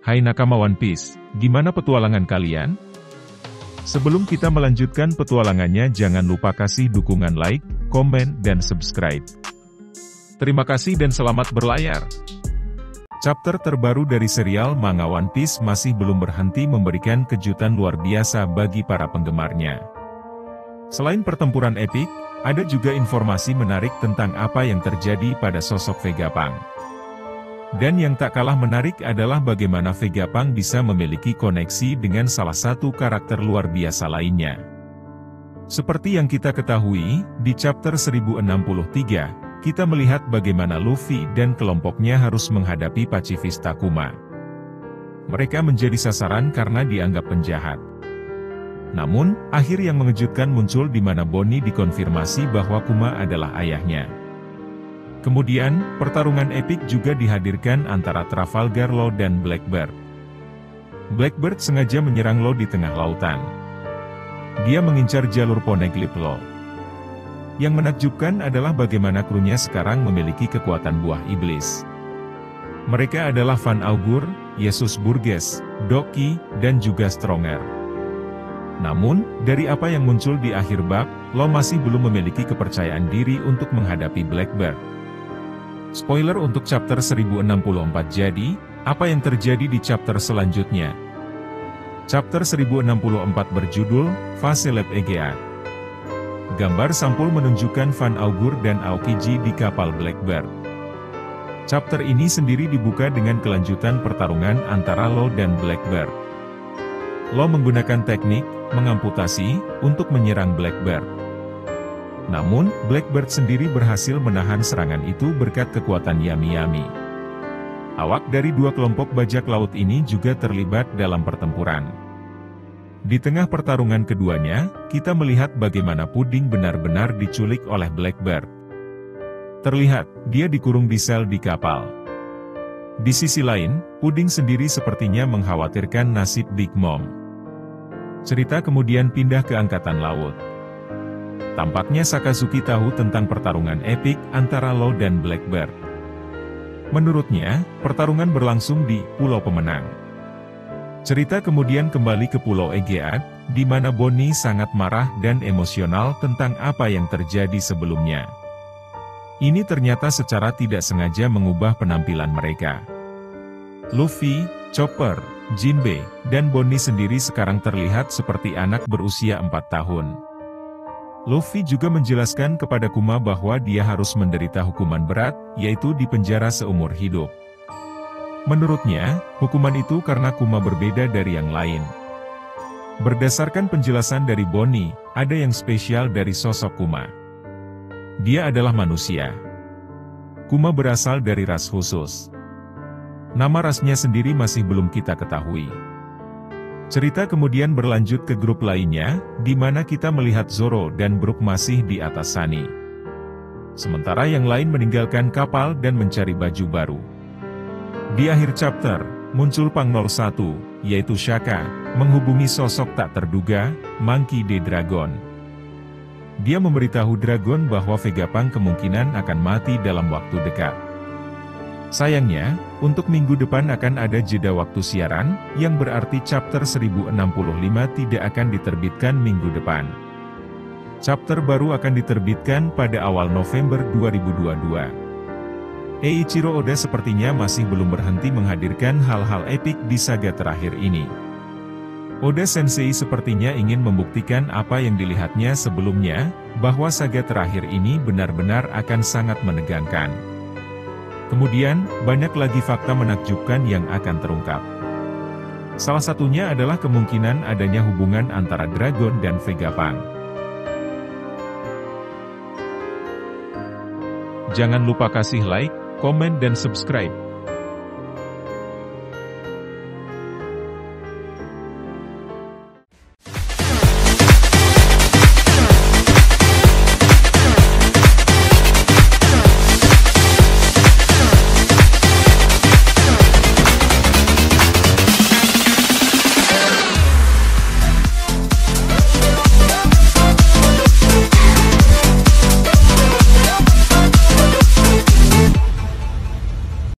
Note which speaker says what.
Speaker 1: Hai nakama One Piece, gimana petualangan kalian? Sebelum kita melanjutkan petualangannya, jangan lupa kasih dukungan like, komen, dan subscribe. Terima kasih dan selamat berlayar. Chapter terbaru dari serial manga One Piece masih belum berhenti memberikan kejutan luar biasa bagi para penggemarnya. Selain pertempuran epik, ada juga informasi menarik tentang apa yang terjadi pada sosok Vegapunk. Dan yang tak kalah menarik adalah bagaimana Vegapunk bisa memiliki koneksi dengan salah satu karakter luar biasa lainnya. Seperti yang kita ketahui, di chapter 1063, kita melihat bagaimana Luffy dan kelompoknya harus menghadapi pacifist Takuma. Mereka menjadi sasaran karena dianggap penjahat. Namun, akhir yang mengejutkan muncul di mana Bonnie dikonfirmasi bahwa Kuma adalah ayahnya. Kemudian, pertarungan epik juga dihadirkan antara Trafalgar Law dan Blackbeard. Blackbeard sengaja menyerang Law di tengah lautan. Dia mengincar jalur Poneglyph Law. Yang menakjubkan adalah bagaimana krunya sekarang memiliki kekuatan buah iblis. Mereka adalah Van Augur, Jesus Burgess, Doki, dan juga Stronger. Namun, dari apa yang muncul di akhir bab, Law masih belum memiliki kepercayaan diri untuk menghadapi Blackbeard. Spoiler untuk chapter 1064 jadi, apa yang terjadi di chapter selanjutnya? Chapter 1064 berjudul, Fase Lab Egeat. Gambar sampul menunjukkan Van Augur dan Aokiji di kapal Blackbeard. Chapter ini sendiri dibuka dengan kelanjutan pertarungan antara Law dan Blackbeard. Law menggunakan teknik, mengamputasi, untuk menyerang Blackbeard. Namun, Blackbeard sendiri berhasil menahan serangan itu berkat kekuatan Yami-Yami. Awak dari dua kelompok bajak laut ini juga terlibat dalam pertempuran. Di tengah pertarungan keduanya, kita melihat bagaimana Puding benar-benar diculik oleh Blackbeard. Terlihat, dia dikurung di sel di kapal. Di sisi lain, Puding sendiri sepertinya mengkhawatirkan nasib Big Mom. Cerita kemudian pindah ke Angkatan Laut. Tampaknya Sakazuki tahu tentang pertarungan epik antara Law dan Blackbeard. Menurutnya, pertarungan berlangsung di Pulau Pemenang. Cerita kemudian kembali ke Pulau Egeat, di mana Bonnie sangat marah dan emosional tentang apa yang terjadi sebelumnya. Ini ternyata secara tidak sengaja mengubah penampilan mereka. Luffy, Chopper, Jinbe, dan Bonnie sendiri sekarang terlihat seperti anak berusia 4 tahun. Luffy juga menjelaskan kepada Kuma bahwa dia harus menderita hukuman berat, yaitu dipenjara seumur hidup. Menurutnya, hukuman itu karena Kuma berbeda dari yang lain. Berdasarkan penjelasan dari Bonnie, ada yang spesial dari sosok Kuma. Dia adalah manusia. Kuma berasal dari ras khusus. Nama rasnya sendiri masih belum kita ketahui. Cerita kemudian berlanjut ke grup lainnya, di mana kita melihat Zoro dan Brook masih di atas Sunny. Sementara yang lain meninggalkan kapal dan mencari baju baru. Di akhir chapter, muncul Pangnor 1, yaitu Shaka, menghubungi sosok tak terduga, Monkey D. Dragon. Dia memberitahu Dragon bahwa Vegapunk kemungkinan akan mati dalam waktu dekat. Sayangnya, untuk minggu depan akan ada jeda waktu siaran, yang berarti chapter 1065 tidak akan diterbitkan minggu depan. Chapter baru akan diterbitkan pada awal November 2022. Eiichiro Oda sepertinya masih belum berhenti menghadirkan hal-hal epik di saga terakhir ini. Oda Sensei sepertinya ingin membuktikan apa yang dilihatnya sebelumnya, bahwa saga terakhir ini benar-benar akan sangat menegangkan. Kemudian, banyak lagi fakta menakjubkan yang akan terungkap. Salah satunya adalah kemungkinan adanya hubungan antara Dragon dan Vegapunk. Jangan lupa kasih like, komen dan subscribe.